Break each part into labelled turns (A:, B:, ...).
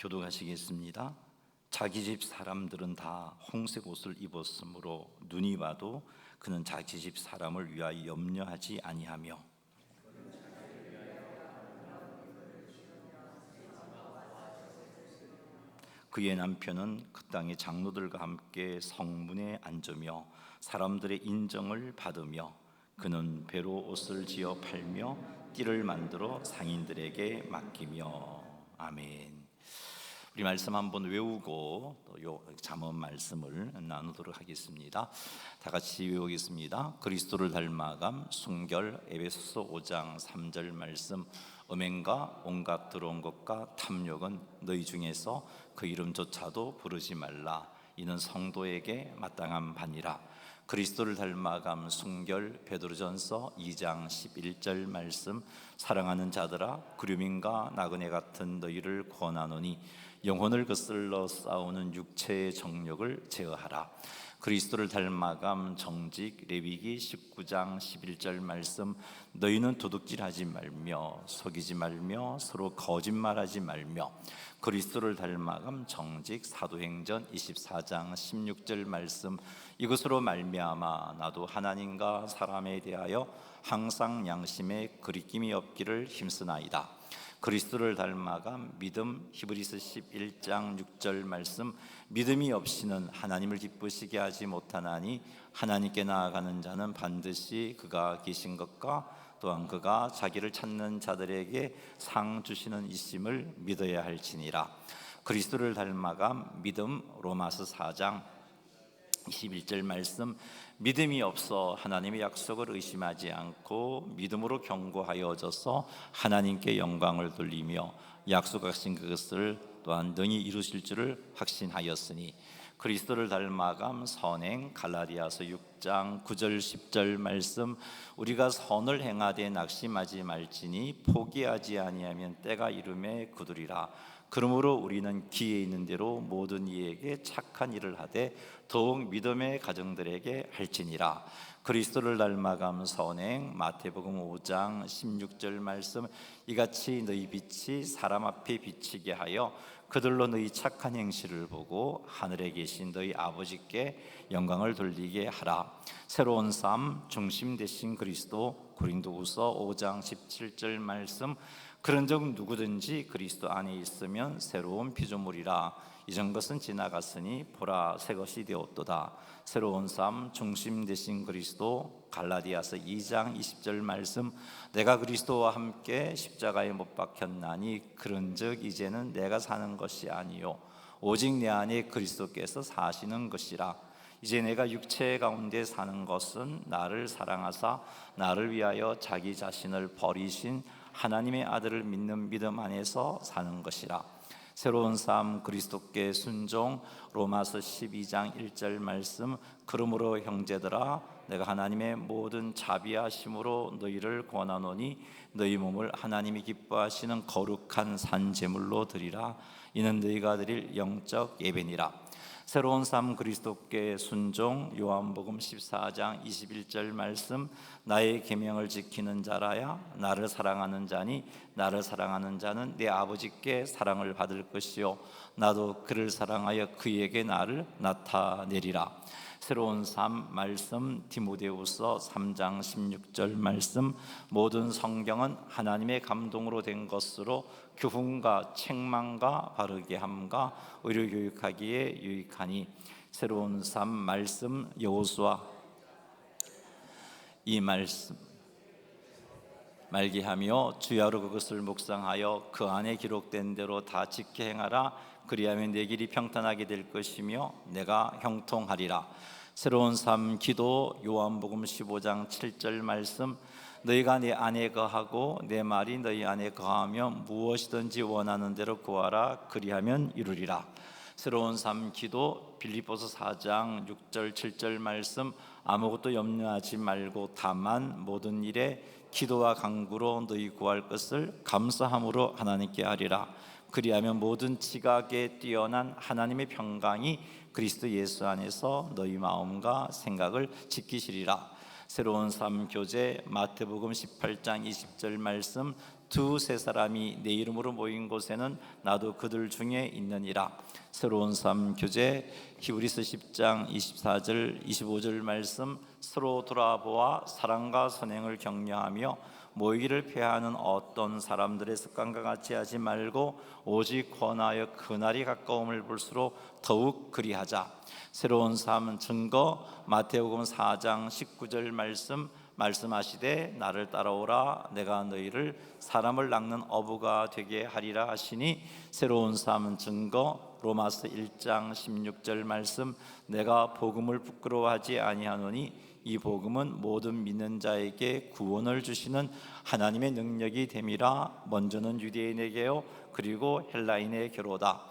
A: 교독하시겠습니다. 자기 집 사람들은 다 홍색 옷을 입었으므로 눈이 와도 그는 자기 집 사람을 위하여 염려하지 아니하며 그의 남편은 그 땅의 장로들과 함께 성문에 앉으며 사람들의 인정을 받으며 그는 배로 옷을 지어 팔며 띠를 만들어 상인들에게 맡기며. 아멘. 우리 말씀 한번 외우고 또 요 잠언 말씀을 나누도록 하겠습니다. 다 같이 외우겠습니다. 그리스도를 닮아감 순결. 에베소서 5장 3절 말씀. 음행과 온갖 더러운 것과 탐욕은 너희 중에서 그 이름조차도 부르지 말라. 이는 성도에게 마땅한 바니라. 그리스도를 닮아감 순결. 베드로전서 2장 11절 말씀. 사랑하는 자들아, 구름인과 나그네 같은 너희를 권하노니 영혼을 거슬러 싸우는 육체의 정욕을 제어하라. 그리스도를 닮아감 정직. 레위기 19장 11절 말씀. 너희는 도둑질하지 말며 속이지 말며 서로 거짓말하지 말며. 그리스도를 닮아감 정직. 사도행전 24장 16절 말씀. 이것으로 말미암아 나도 하나님과 사람에 대하여 항상 양심에 거리낌이 없기를 힘쓰나이다. 그리스도를 닮아감 믿음. 히브리서 11장 6절 말씀. 믿음이 없이는 하나님을 기쁘시게 하지 못하나니 하나님께 나아가는 자는 반드시 그가 계신 것과 또한 그가 자기를 찾는 자들에게 상 주시는 이심을 믿어야 할지니라. 그리스도를 닮아감 믿음. 로마서 4장 21절 말씀. 믿음이 없어 하나님의 약속을 의심하지 않고 믿음으로 견고하여져서 하나님께 영광을 돌리며 약속하신 그것을 또한 능히 이루실 줄을 확신하였으니. 그리스도를 닮아감 선행. 갈라디아서 6장 9절 10절 말씀. 우리가 선을 행하되 낙심하지 말지니 포기하지 아니하면 때가 이름에 굳으리라. 그러므로 우리는 기회 있는 대로 모든 이에게 착한 일을 하되 더욱 믿음의 가정들에게 할지니라. 그리스도를 닮아감 선행. 마태복음 5장 16절 말씀. 이같이 너희 빛이 사람 앞에 비치게 하여 그들로 너희 착한 행실을 보고 하늘에 계신 너희 아버지께 영광을 돌리게 하라. 새로운 삶 중심 되신 그리스도. 고린도후서 5장 17절 말씀. 그런즉 누구든지 그리스도 안에 있으면 새로운 피조물이라. 이전 것은 지나갔으니 보라 새 것이 되었도다. 새로운 삶 중심 되신 그리스도. 갈라디아서 2장 20절 말씀. 내가 그리스도와 함께 십자가에 못 박혔나니 그런즉 이제는 내가 사는 것이 아니요 오직 내 안에 그리스도께서 사시는 것이라. 이제 내가 육체 가운데 사는 것은 나를 사랑하사 나를 위하여 자기 자신을 버리신 하나님의 아들을 믿는 믿음 안에서 사는 것이라. 새로운 삶 그리스도께 순종. 로마서 12장 1절 말씀. 그러므로 형제들아 내가 하나님의 모든 자비하심으로 너희를 권하노니 너희 몸을 하나님이 기뻐하시는 거룩한 산 제물로 드리라. 이는 너희가 드릴 영적 예배니라. 새로운 삶 그리스도께 순종. 요한복음 14장 21절 말씀. 나의 계명을 지키는 자라야 나를 사랑하는 자니 나를 사랑하는 자는 내 아버지께 사랑을 받을 것이요 나도 그를 사랑하여 그에게 나를 나타내리라. 새로운 삶 말씀. 디모데후서 3장 16절 말씀. 모든 성경은 하나님의 감동으로 된 것으로 교훈과 책망과 바르게 함과 의로 교육하기에 유익하니. 새로운 삶 말씀. 여호수아 이 말씀 말기하며 주야로 그것을 묵상하여 그 안에 기록된 대로 다 지켜 행하라. 그리하면 내 길이 평탄하게 될 것이며 내가 형통하리라. 새로운 삶 기도. 요한복음 15장 7절 말씀. 너희가 내 안에 거하고 내 말이 너희 안에 거하면 무엇이든지 원하는 대로 구하라. 그리하면 이루리라. 새로운 삶 기도. 빌립보서 4장 6절 7절 말씀. 아무것도 염려하지 말고 다만 모든 일에 기도와 간구로 너희 구할 것을 감사함으로 하나님께 하리라. 그리하면 모든 지각에 뛰어난 하나님의 평강이 그리스도 예수 안에서 너희 마음과 생각을 지키시리라. 새로운 삶 교제. 마태복음 18장 20절 말씀. 두세 사람이 내 이름으로 모인 곳에는 나도 그들 중에 있느니라. 새로운 삶 교재 히브리서 10장 24절 25절 말씀. 서로 돌아보아 사랑과 선행을 격려하며 모이기를 폐하는 어떤 사람들의 습관과 같이 하지 말고 오직 권하여 그날이 가까움을 볼수록 더욱 그리하자. 새로운 삶 증거 마태복음 4장 19절 말씀하시되 나를 따라오라 내가 너희를 사람을 낚는 어부가 되게 하리라 하시니, 새로운 삶 증거 로마서 1장 16절 말씀. 내가 복음을 부끄러워하지 아니하노니 이 복음은 모든 믿는 자에게 구원을 주시는 하나님의 능력이 됨이라. 먼저는 유대인에게요 그리고 헬라인에게로다.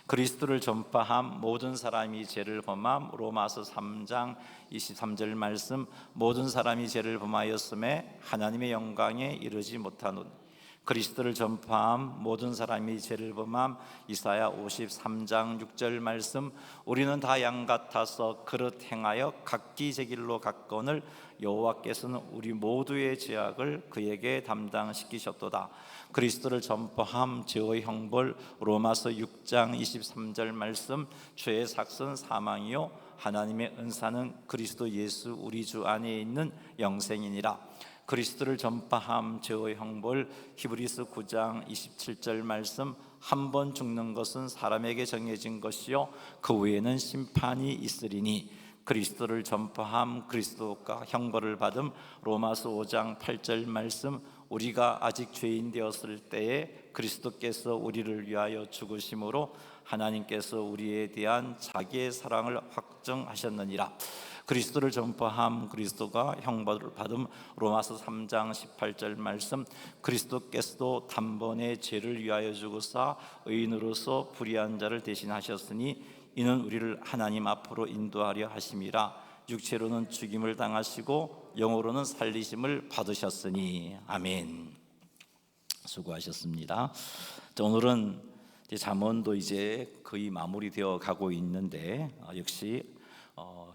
A: 그리스도를 전파함 모든 사람이 죄를 범함 로마서 3장 23절 말씀. 모든 사람이 죄를 범하였음에 하나님의 영광에 이르지 못하노니 그리스도를 전파함 모든 사람이 죄를 범함 이사야 53장 6절 말씀. 우리는 다 양 같아서 그릇 행하여 각기 제 길로 갔거늘 여호와께서는 우리 모두의 죄악을 그에게 담당시키셨도다. 그리스도를 전파함 죄의 형벌 로마서 6장 23절 말씀. 죄의 삭은 사망이요 하나님의 은사는 그리스도 예수 우리 주 안에 있는 영생이니라. 그리스도를 전파함 죄의 형벌 히브리서 9장 27절 말씀. 한 번 죽는 것은 사람에게 정해진 것이요 그 후에는 심판이 있으리니 그리스도를 전파함 그리스도가 형벌을 받음 로마서 5장 8절 말씀. 우리가 아직 죄인 되었을 때에 그리스도께서 우리를 위하여 죽으심으로 하나님께서 우리에 대한 자기의 사랑을 확정하셨느니라. 그리스도를 전파함 그리스도가 형벌을 받음 로마서 3장 18절 말씀. 그리스도께서도 단번에 죄를 위하여 죽으사 의인으로서 불의한 자를 대신하셨으니 이는 우리를 하나님 앞으로 인도하려 하심이라. 육체로는 죽임을 당하시고 영으로는 살리심을 받으셨으니. 아멘. 수고하셨습니다. 오늘은 잠언도 이제 거의 마무리되어 가고 있는데 역시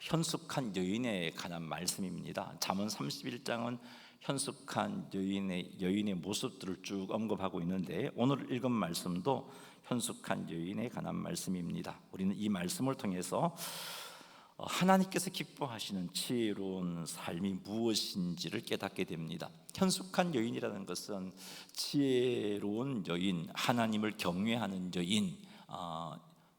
A: 현숙한 여인에 관한 말씀입니다. 잠언 31장은 현숙한 여인의 모습들을 쭉 언급하고 있는데 오늘 읽은 말씀도 현숙한 여인에 관한 말씀입니다. 우리는 이 말씀을 통해서 하나님께서 기뻐하시는 지혜로운 삶이 무엇인지를 깨닫게 됩니다. 현숙한 여인이라는 것은 지혜로운 여인, 하나님을 경외하는 여인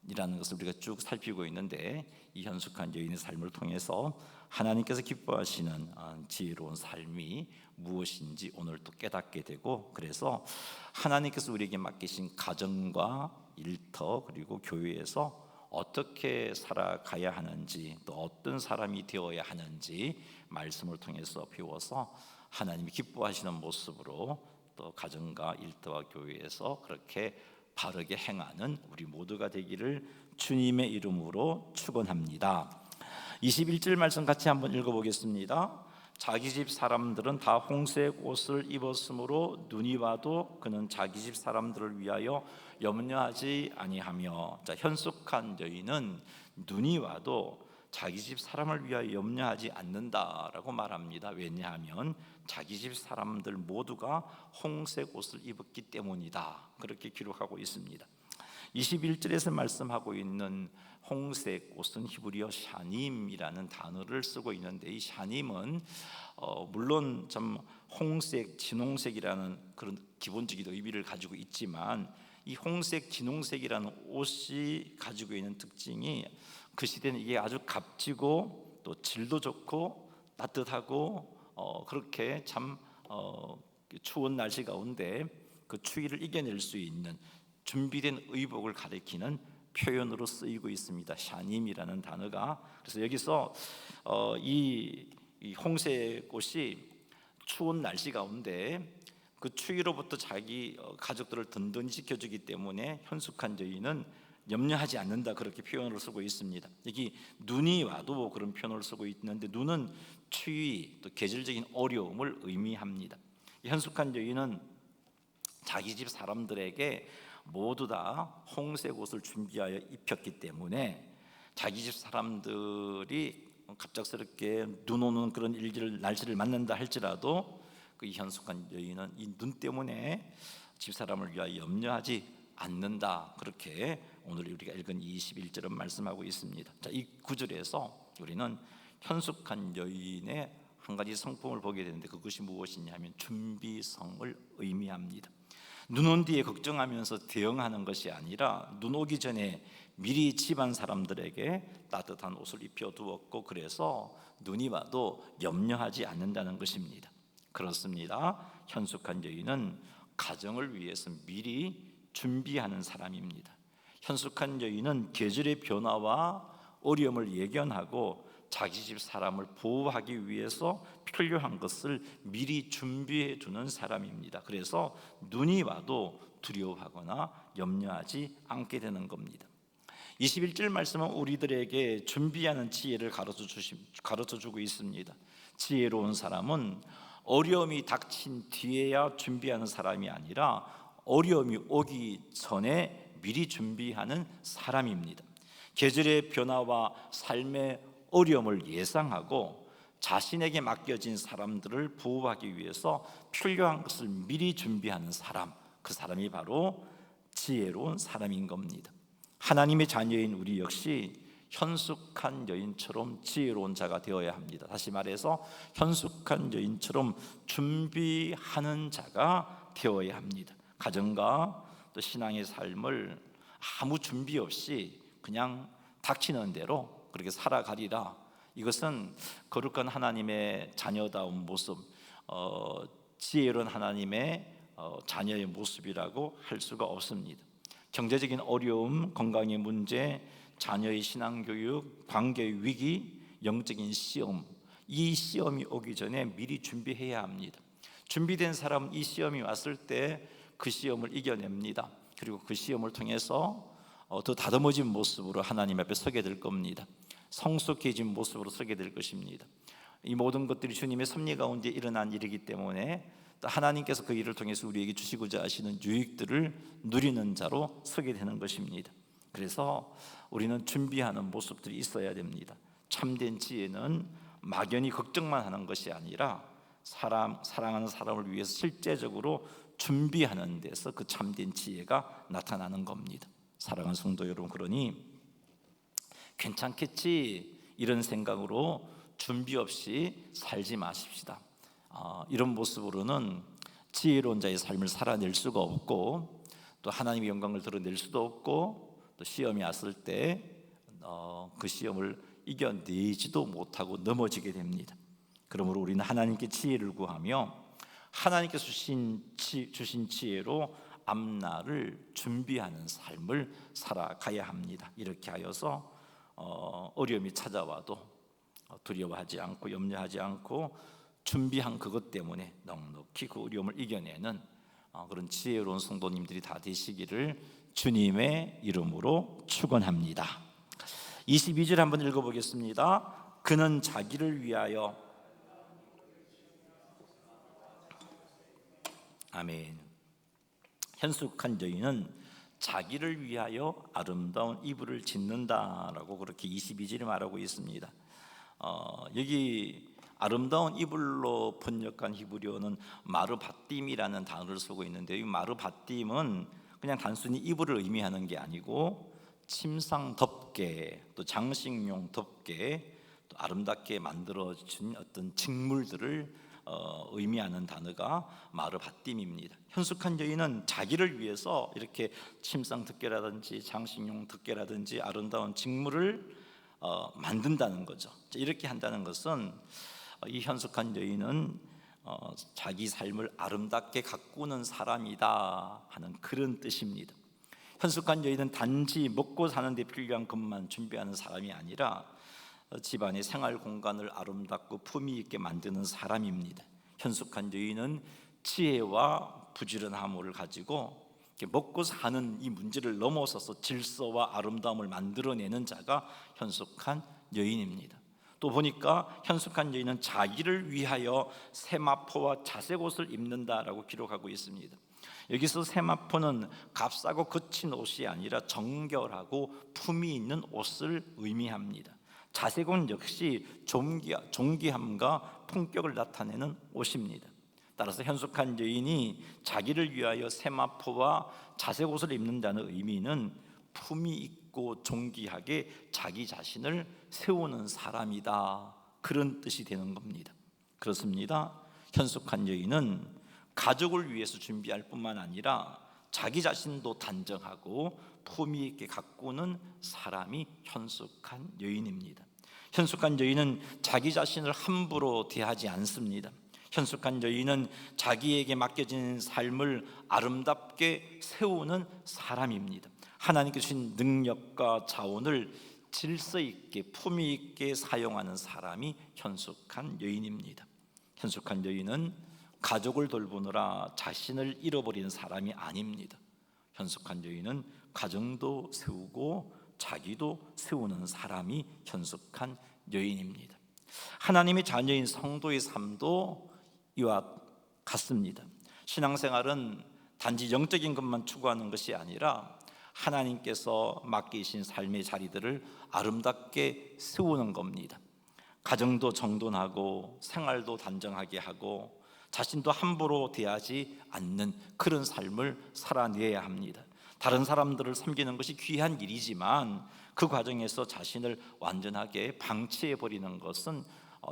A: 이라는 것을 우리가 쭉 살피고 있는데, 이 현숙한 여인의 삶을 통해서 하나님께서 기뻐하시는 지혜로운 삶이 무엇인지 오늘 또 깨닫게 되고, 그래서 하나님께서 우리에게 맡기신 가정과 일터 그리고 교회에서 어떻게 살아가야 하는지, 또 어떤 사람이 되어야 하는지 말씀을 통해서 배워서 하나님이 기뻐하시는 모습으로 또 가정과 일터와 교회에서 그렇게 바르게 행하는 우리 모두가 되기를 주님의 이름으로 축원합니다. 21절 말씀 같이 한번 읽어보겠습니다. 자기 집 사람들은 다 홍색 옷을 입었으므로 눈이 와도 그는 자기 집 사람들을 위하여 염려하지 아니하며. 자, 현숙한 여인은 눈이 와도 자기 집 사람을 위하여 염려하지 않는다라고 말합니다. 왜냐하면 자기 집 사람들 모두가 홍색 옷을 입었기 때문이다, 그렇게 기록하고 있습니다. 21절에서 말씀하고 있는 홍색 옷은 히브리어 샤님이라는 단어를 쓰고 있는데, 이 샤님은 물론 좀 홍색, 진홍색이라는 그런 기본적인 의미를 가지고 있지만, 이 홍색, 진홍색이라는 옷이 가지고 있는 특징이 그 시대는 이게 아주 값지고 또 질도 좋고 따뜻하고 그렇게 참 추운 날씨 가운데 그 추위를 이겨낼 수 있는 준비된 의복을 가리키는 표현으로 쓰이고 있습니다. 샤님이라는 단어가. 그래서 여기서 이 홍색 옷이 추운 날씨 가운데 그 추위로부터 자기 가족들을 든든히 지켜주기 때문에 현숙한 여인은 염려하지 않는다, 그렇게 표현을 쓰고 있습니다. 여기 눈이 와도 그런 표현을 쓰고 있는데, 눈은 추위 또 계절적인 어려움을 의미합니다. 현숙한 여인은 자기 집 사람들에게 모두 다 홍색 옷을 준비하여 입혔기 때문에 자기 집 사람들이 갑작스럽게 눈 오는 그런 날씨를 맞는다 할지라도 그 현숙한 여인은 이 눈 때문에 집사람을 위하여 염려하지 않는다. 그렇게 오늘 우리가 읽은 21절은 말씀하고 있습니다. 자, 이 구절에서 우리는 현숙한 여인의 한 가지 성품을 보게 되는데, 그것이 무엇이냐 하면 준비성을 의미합니다. 눈 온 뒤에 걱정하면서 대응하는 것이 아니라 눈 오기 전에 미리 집안 사람들에게 따뜻한 옷을 입혀두었고, 그래서 눈이 와도 염려하지 않는다는 것입니다. 그렇습니다. 현숙한 여인은 가정을 위해서 미리 준비하는 사람입니다. 현숙한 여인은 계절의 변화와 어려움을 예견하고 자기 집 사람을 보호하기 위해서 필요한 것을 미리 준비해 두는 사람입니다. 그래서 눈이 와도 두려워하거나 염려하지 않게 되는 겁니다. 21절 말씀은 우리들에게 준비하는 지혜를 가르쳐 주고 있습니다. 지혜로운 사람은 어려움이 닥친 뒤에야 준비하는 사람이 아니라 어려움이 오기 전에 미리 준비하는 사람입니다. 계절의 변화와 삶의 어려움을 예상하고 자신에게 맡겨진 사람들을 보호하기 위해서 필요한 것을 미리 준비하는 사람, 그 사람이 바로 지혜로운 사람인 겁니다. 하나님의 자녀인 우리 역시 현숙한 여인처럼 지혜로운 자가 되어야 합니다. 다시 말해서 현숙한 여인처럼 준비하는 자가 되어야 합니다. 가정과 또 신앙의 삶을 아무 준비 없이 그냥 닥치는 대로 그렇게 살아가리라. 이것은 거룩한 하나님의 자녀다운 모습, 지혜로운 하나님의 자녀의 모습이라고 할 수가 없습니다. 경제적인 어려움, 건강의 문제, 자녀의 신앙교육, 관계의 위기, 영적인 시험, 이 시험이 오기 전에 미리 준비해야 합니다. 준비된 사람은 이 시험이 왔을 때 그 시험을 이겨냅니다. 그리고 그 시험을 통해서 더 다듬어진 모습으로 하나님 앞에 서게 될 겁니다. 성숙해진 모습으로 서게 될 것입니다. 이 모든 것들이 주님의 섭리 가운데 일어난 일이기 때문에 또 하나님께서 그 일을 통해서 우리에게 주시고자 하시는 유익들을 누리는 자로 서게 되는 것입니다. 그래서 우리는 준비하는 모습들이 있어야 됩니다. 참된 지혜는 막연히 걱정만 하는 것이 아니라 사랑하는 사람을 위해서 실제적으로 준비하는 데서 그 참된 지혜가 나타나는 겁니다. 사랑하는 성도 여러분, 그러니 괜찮겠지 이런 생각으로 준비 없이 살지 마십시다. 이런 모습으로는 지혜로운 자의 삶을 살아낼 수가 없고, 또 하나님의 영광을 드러낼 수도 없고, 또 시험이 왔을 때 그 시험을 이겨내지도 못하고 넘어지게 됩니다. 그러므로 우리는 하나님께 지혜를 구하며 하나님께서 주신 지혜로 앞날을 준비하는 삶을 살아가야 합니다. 이렇게 하여서 어려움이 찾아와도 두려워하지 않고 염려하지 않고 준비한 그것 때문에 넉넉히 그 어려움을 이겨내는 그런 지혜로운 성도님들이 다 되시기를 주님의 이름으로 축원합니다. 22절 한번 읽어보겠습니다. 그는 자기를 위하여, 아멘. 현숙한 여인은 자기를 위하여 아름다운 이불을 짓는다라고 그렇게 22절에 말하고 있습니다. 여기 아름다운 이불로 번역한 히브리어는 마르바딤이라는 단어를 쓰고 있는데, 이 마르바딤은 그냥 단순히 이불을 의미하는 게 아니고 침상 덮개, 또 장식용 덮개, 또 아름답게 만들어진 어떤 직물들을 의미하는 단어가 마르바딤입니다. 현숙한 여인은 자기를 위해서 이렇게 침상 덮개라든지 장식용 덮개라든지 아름다운 직물을 만든다는 거죠. 이렇게 한다는 것은 이 현숙한 여인은 자기 삶을 아름답게 가꾸는 사람이다 하는 그런 뜻입니다. 현숙한 여인은 단지 먹고 사는 데 필요한 것만 준비하는 사람이 아니라 집안의 생활 공간을 아름답고 품위 있게 만드는 사람입니다. 현숙한 여인은 지혜와 부지런함을 가지고 먹고 사는 이 문제를 넘어서서 질서와 아름다움을 만들어내는 자가 현숙한 여인입니다. 또 보니까 현숙한 여인은 자기를 위하여 세마포와 자색옷을 입는다라고 기록하고 있습니다. 여기서 세마포는 값싸고 거친 옷이 아니라 정결하고 품위 있는 옷을 의미합니다. 자색옷 역시 존귀함과 품격을 나타내는 옷입니다. 따라서 현숙한 여인이 자기를 위하여 세마포와 자색 옷을 입는다는 의미는 품위 있고 존귀하게 자기 자신을 세우는 사람이다, 그런 뜻이 되는 겁니다. 그렇습니다. 현숙한 여인은 가족을 위해서 준비할 뿐만 아니라 자기 자신도 단정하고 품위 있게 가꾸는 사람이 현숙한 여인입니다. 현숙한 여인은 자기 자신을 함부로 대하지 않습니다. 현숙한 여인은 자기에게 맡겨진 삶을 아름답게 세우는 사람입니다. 하나님께 주신 능력과 자원을 질서 있게 품위 있게 사용하는 사람이 현숙한 여인입니다. 현숙한 여인은 가족을 돌보느라 자신을 잃어버리는 사람이 아닙니다. 현숙한 여인은 가정도 세우고 자기도 세우는 사람이 현숙한 여인입니다. 하나님의 자녀인 성도의 삶도 이와 같습니다. 신앙생활은 단지 영적인 것만 추구하는 것이 아니라 하나님께서 맡기신 삶의 자리들을 아름답게 세우는 겁니다. 가정도 정돈하고 생활도 단정하게 하고 자신도 함부로 대하지 않는 그런 삶을 살아내야 합니다. 다른 사람들을 섬기는 것이 귀한 일이지만 그 과정에서 자신을 완전하게 방치해버리는 것은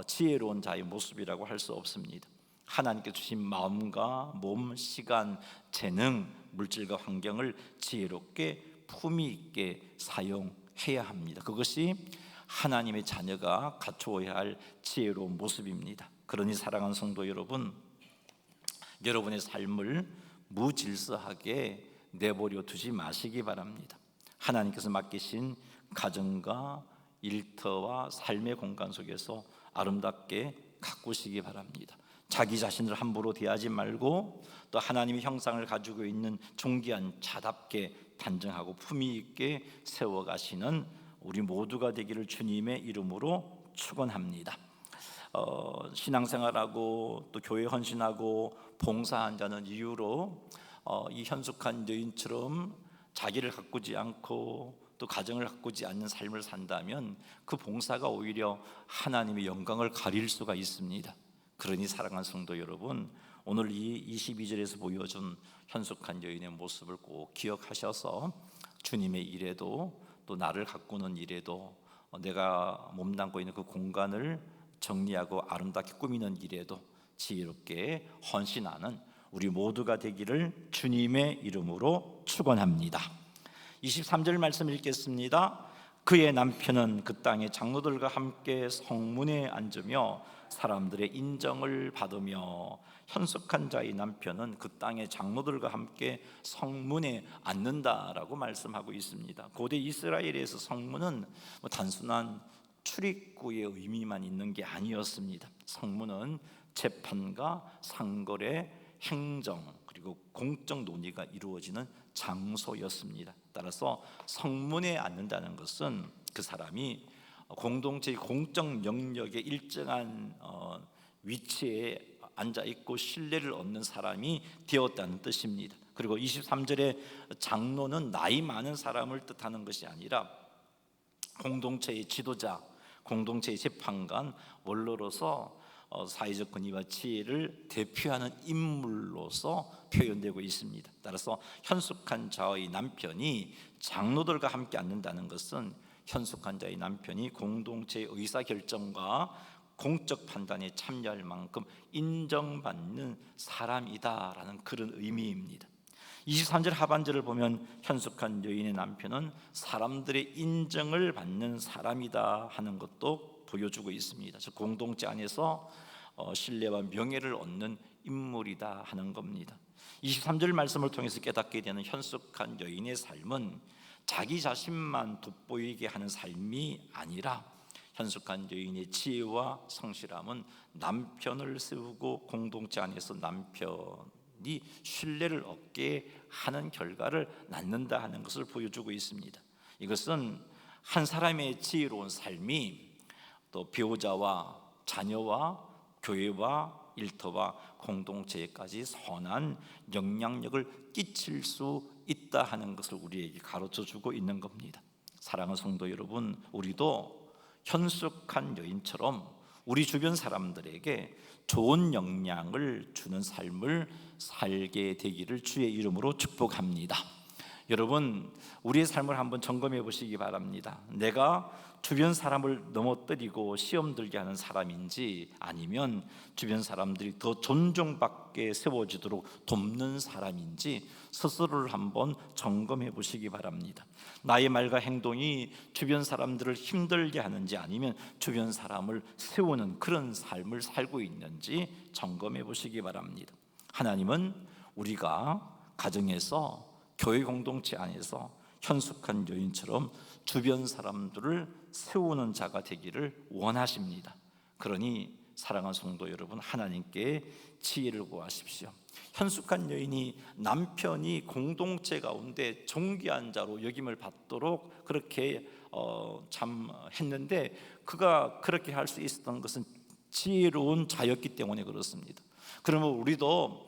A: 지혜로운 자의 모습이라고 할 수 없습니다. 하나님께 주신 마음과 몸, 시간, 재능, 물질과 환경을 지혜롭게 품위 있게 사용해야 합니다. 그것이 하나님의 자녀가 갖추어야 할 지혜로운 모습입니다. 그러니 사랑하는 성도 여러분, 여러분의 삶을 무질서하게 내버려 두지 마시기 바랍니다. 하나님께서 맡기신 가정과 일터와 삶의 공간 속에서 아름답게 가꾸시기 바랍니다. 자기 자신을 함부로 대하지 말고 또 하나님의 형상을 가지고 있는 존귀한 자답게 단정하고 품위 있게 세워가시는 우리 모두가 되기를 주님의 이름으로 축원합니다. 신앙생활하고 또 교회 헌신하고 봉사한 자는 이유로 이 현숙한 여인처럼 자기를 가꾸지 않고 또 가정을 가꾸지 않는 삶을 산다면 그 봉사가 오히려 하나님의 영광을 가릴 수가 있습니다. 그러니 사랑하는 성도 여러분, 오늘 이 22절에서 보여준 현숙한 여인의 모습을 꼭 기억하셔서 주님의 일에도 또 나를 가꾸는 일에도 내가 몸담고 있는 그 공간을 정리하고 아름답게 꾸미는 일에도 지혜롭게 헌신하는 우리 모두가 되기를 주님의 이름으로 축원합니다. 23절 말씀 읽겠습니다. 그의 남편은 그 땅의 장로들과 함께 성문에 앉으며 사람들의 인정을 받으며, 현숙한 자의 남편은 그 땅의 장로들과 함께 성문에 앉는다라고 말씀하고 있습니다. 고대 이스라엘에서 성문은 단순한 출입구의 의미만 있는 게 아니었습니다. 성문은 재판과 상거래, 행정 그리고 공적 논의가 이루어지는 장소였습니다. 따라서 성문에 앉는다는 것은 그 사람이 공동체의 공적 영역의 일정한 위치에 앉아 있고 신뢰를 얻는 사람이 되었다는 뜻입니다. 그리고 23절에 장로는 나이 많은 사람을 뜻하는 것이 아니라 공동체의 지도자, 공동체의 재판관, 원로로서 사회적 권위와 지혜를 대표하는 인물로서 표현되고 있습니다. 따라서 현숙한 자의 남편이 장로들과 함께 앉는다는 것은 현숙한 자의 남편이 공동체의 의사결정과 공적 판단에 참여할 만큼 인정받는 사람이다라는 그런 의미입니다. 23절 하반절을 보면 현숙한 여인의 남편은 사람들의 인정을 받는 사람이다 하는 것도 보여주고 있습니다. 즉 공동체 안에서 신뢰와 명예를 얻는 인물이다 하는 겁니다. 23절 말씀을 통해서 깨닫게 되는 현숙한 여인의 삶은 자기 자신만 돋보이게 하는 삶이 아니라 현숙한 여인의 지혜와 성실함은 남편을 세우고 공동체 안에서 남편이 신뢰를 얻게 하는 결과를 낳는다 하는 것을 보여주고 있습니다. 이것은 한 사람의 지혜로운 삶이 또 배우자와 자녀와 교회와 일터와 공동체에까지 선한 영향력을 끼칠 수 있다 하는 것을 우리에게 가르쳐주고 있는 겁니다. 사랑하는 성도 여러분, 우리도 현숙한 여인처럼 우리 주변 사람들에게 좋은 영향을 주는 삶을 살게 되기를 주의 이름으로 축복합니다. 여러분, 우리의 삶을 한번 점검해 보시기 바랍니다. 내가 주변 사람을 넘어뜨리고 시험 들게 하는 사람인지, 아니면 주변 사람들이 더 존중받게 세워지도록 돕는 사람인지 스스로를 한번 점검해 보시기 바랍니다. 나의 말과 행동이 주변 사람들을 힘들게 하는지, 아니면 주변 사람을 세우는 그런 삶을 살고 있는지 점검해 보시기 바랍니다. 하나님은 우리가 가정에서, 교회 공동체 안에서 현숙한 여인처럼 주변 사람들을 세우는 자가 되기를 원하십니다. 그러니 사랑하는 성도 여러분, 하나님께 지혜를 구하십시오. 현숙한 여인이 남편이 공동체 가운데 존귀한 자로 여김을 받도록 그렇게 참 했는데, 그가 그렇게 할 수 있었던 것은 지혜로운 자였기 때문에 그렇습니다. 그러면 우리도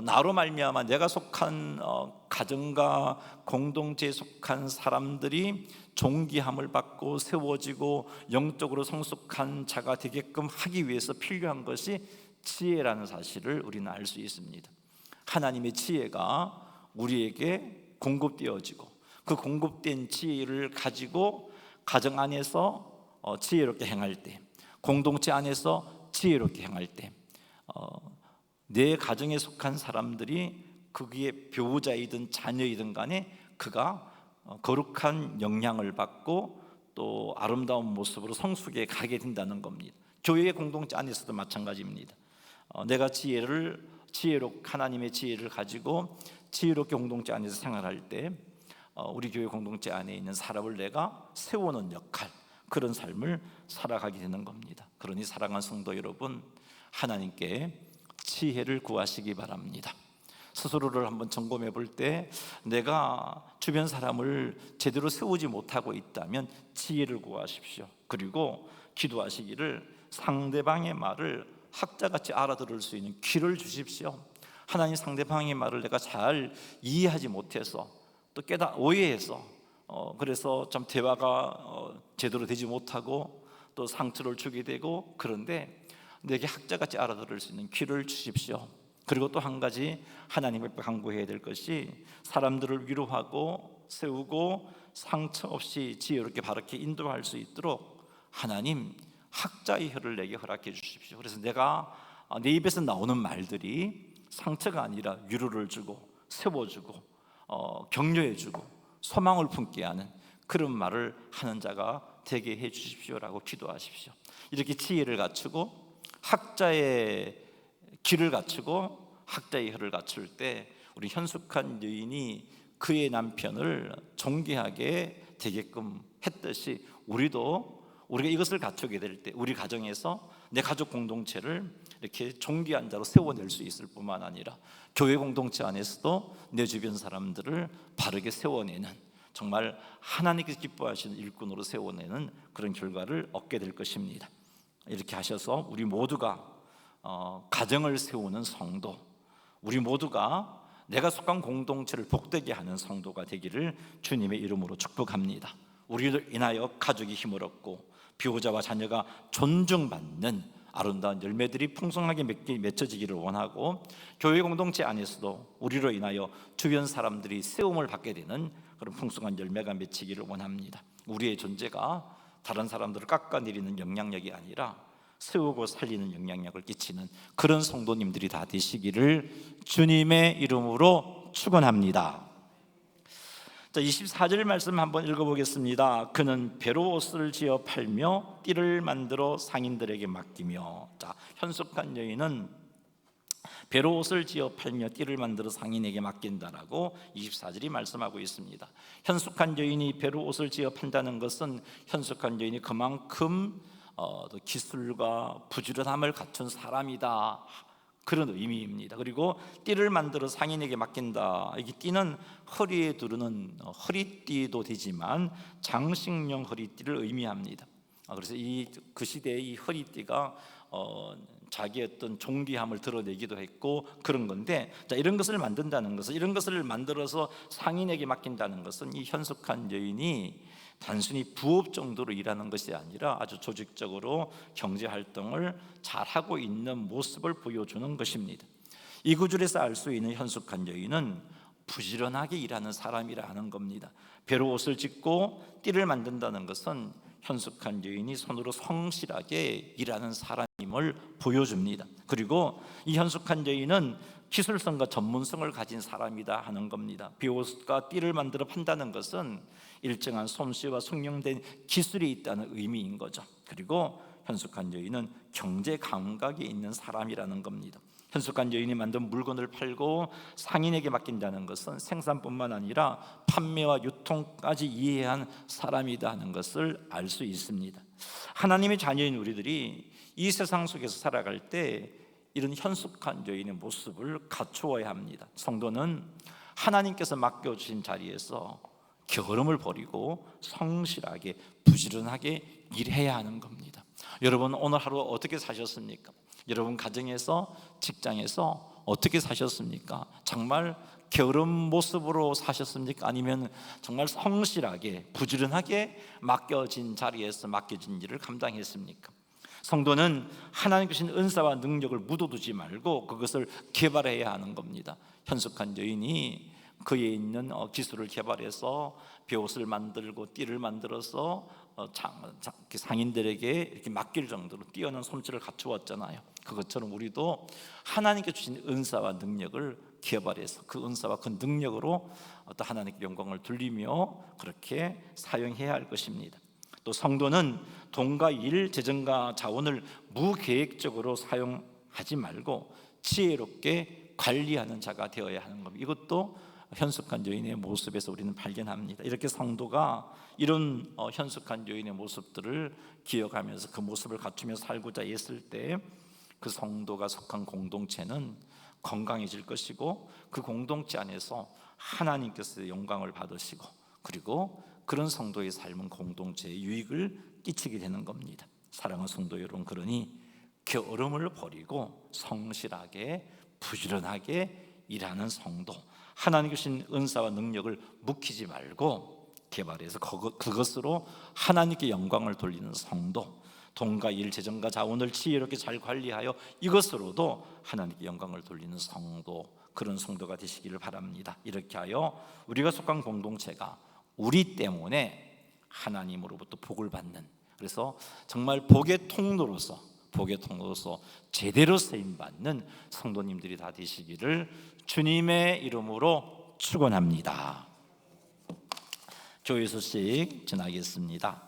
A: 나로 말미암아 내가 속한 가정과 공동체에 속한 사람들이 존귀함을 받고 세워지고 영적으로 성숙한 자가 되게끔 하기 위해서 필요한 것이 지혜라는 사실을 우리는 알 수 있습니다. 하나님의 지혜가 우리에게 공급되어지고, 그 공급된 지혜를 가지고 가정 안에서 지혜롭게 행할 때, 공동체 안에서 지혜롭게 행할 때, 내 가정에 속한 사람들이 그게 배우자이든 자녀이든 간에 그가 거룩한 영향을 받고 또 아름다운 모습으로 성숙에 가게 된다는 겁니다. 교회 공동체 안에서도 마찬가지입니다. 내가 하나님의 지혜를 가지고 지혜롭게 공동체 안에서 생활할 때 우리 교회 공동체 안에 있는 사람을 내가 세우는 역할, 그런 삶을 살아가게 되는 겁니다. 그러니 사랑하는 성도 여러분, 하나님께 지혜를 구하시기 바랍니다. 스스로를 한번 점검해 볼 때 내가 주변 사람을 제대로 세우지 못하고 있다면 지혜를 구하십시오. 그리고 기도하시기를 상대방의 말을 학자같이 알아들을 수 있는 귀를 주십시오. 하나님, 상대방의 말을 내가 잘 이해하지 못해서 또 오해해서 그래서 좀 대화가 제대로 되지 못하고 또 상처를 주게 되고, 그런데 내게 학자같이 알아들을 수 있는 귀를 주십시오. 그리고 또 한 가지 하나님 앞에 간구해야 될 것이, 사람들을 위로하고 세우고 상처 없이 지혜롭게 바르게 인도할 수 있도록 하나님, 학자의 혀를 내게 허락해 주십시오. 그래서 내가 내 입에서 나오는 말들이 상처가 아니라 위로를 주고 세워주고 격려해주고 소망을 품게 하는 그런 말을 하는 자가 되게 해 주십시오라고 기도하십시오. 이렇게 지혜를 갖추고 학자의 귀를 갖추고 학자의 혀를 갖출 때 우리 현숙한 여인이 그의 남편을 존귀하게 되게끔 했듯이, 우리가 이것을 갖추게 될 때 우리 가정에서 내 가족 공동체를 이렇게 존귀한 자로 세워낼 수 있을 뿐만 아니라 교회 공동체 안에서도 내 주변 사람들을 바르게 세워내는, 정말 하나님께서 기뻐하시는 일꾼으로 세워내는 그런 결과를 얻게 될 것입니다. 이렇게 하셔서 우리 모두가 가정을 세우는 성도, 우리 모두가 내가 속한 공동체를 복되게 하는 성도가 되기를 주님의 이름으로 축복합니다. 우리를 인하여 가족이 힘을 얻고 배우자와 자녀가 존중받는 아름다운 열매들이 풍성하게 맺혀지기를 원하고, 교회 공동체 안에서도 우리로 인하여 주변 사람들이 세움을 받게 되는 그런 풍성한 열매가 맺히기를 원합니다. 우리의 존재가 다른 사람들을 깎아내리는 영향력이 아니라 세우고 살리는 영향력을 끼치는 그런 성도님들이 다 되시기를 주님의 이름으로 축원합니다. 자, 24절 말씀 한번 읽어보겠습니다. 그는 배로 옷을 지어 팔며 띠를 만들어 상인들에게 맡기며. 자, 현숙한 여인은 배로 옷을 지어 팔며 띠를 만들어 상인에게 맡긴다라고 24절이 말씀하고 있습니다. 현숙한 여인이 배로 옷을 지어 판다는 것은 현숙한 여인이 그만큼 기술과 부지런함을 갖춘 사람이다, 그런 의미입니다. 그리고 띠를 만들어 상인에게 맡긴다. 이 띠는 허리에 두르는 허리띠도 되지만 장식용 허리띠를 의미합니다. 그래서 그 시대의 이 허리띠가 자기의 어떤 존귀함을 드러내기도 했고 그런 건데, 자, 이런 것을 만든다는 것은, 이런 것을 만들어서 상인에게 맡긴다는 것은 이 현숙한 여인이 단순히 부업 정도로 일하는 것이 아니라 아주 조직적으로 경제 활동을 잘하고 있는 모습을 보여주는 것입니다. 이 구절에서 알 수 있는 현숙한 여인은 부지런하게 일하는 사람이라는 겁니다. 배로 옷을 짓고 띠를 만든다는 것은 현숙한 여인이 손으로 성실하게 일하는 사람임을 보여줍니다. 그리고 이 현숙한 여인은 기술성과 전문성을 가진 사람이다 하는 겁니다. 배옷과 띠를 만들어 판다는 것은 일정한 솜씨와 숙련된 기술이 있다는 의미인 거죠. 그리고 현숙한 여인은 경제 감각이 있는 사람이라는 겁니다. 현숙한 여인이 만든 물건을 팔고 상인에게 맡긴다는 것은 생산뿐만 아니라 판매와 유통까지 이해한 사람이다 하는 것을 알 수 있습니다. 하나님의 자녀인 우리들이 이 세상 속에서 살아갈 때 이런 현숙한 여인의 모습을 갖추어야 합니다. 성도는 하나님께서 맡겨주신 자리에서 게으름을 버리고 성실하게 부지런하게 일해야 하는 겁니다. 여러분, 오늘 하루 어떻게 사셨습니까? 여러분 가정에서, 직장에서 어떻게 사셨습니까? 정말 게으른 모습으로 사셨습니까? 아니면 정말 성실하게 부지런하게 맡겨진 자리에서 맡겨진 일을 감당했습니까? 성도는 하나님 주신 은사와 능력을 묻어두지 말고 그것을 개발해야 하는 겁니다. 현숙한 여인이 그에 있는 기술을 개발해서 벼옷을 만들고 띠를 만들어서 상인들에게 이렇게 맡길 정도로 뛰어난 솜씨를 갖추었잖아요. 그것처럼 우리도 하나님께 주신 은사와 능력을 개발해서 그 은사와 그 능력으로 어떤 하나님께 영광을 돌리며 그렇게 사용해야 할 것입니다. 또 성도는 돈과 일, 재정과 자원을 무계획적으로 사용하지 말고 지혜롭게 관리하는 자가 되어야 하는 겁니다. 이것도 현숙한 여인의 모습에서 우리는 발견합니다. 이렇게 성도가 이런 현숙한 여인의 모습들을 기억하면서 그 모습을 갖추며 살고자 했을 때 그 성도가 속한 공동체는 건강해질 것이고 그 공동체 안에서 하나님께서 영광을 받으시고 그리고 그런 성도의 삶은 공동체에 유익을 끼치게 되는 겁니다. 사랑하는 성도 여러분, 그러니 게으름을 버리고 성실하게 부지런하게 일하는 성도, 하나님께 주신 은사와 능력을 묵히지 말고 개발해서 그것으로 하나님께 영광을 돌리는 성도, 돈과 일, 재정과 자원을 지혜롭게 잘 관리하여 이것으로도 하나님께 영광을 돌리는 성도, 그런 성도가 되시기를 바랍니다. 이렇게 하여 우리가 속한 공동체가 우리 때문에 하나님으로부터 복을 받는, 그래서 정말 복의 통로로서 제대로 쓰임받는 성도님들이 다 되시기를 주님의 이름으로 축원합니다. 교회 소식 전하겠습니다.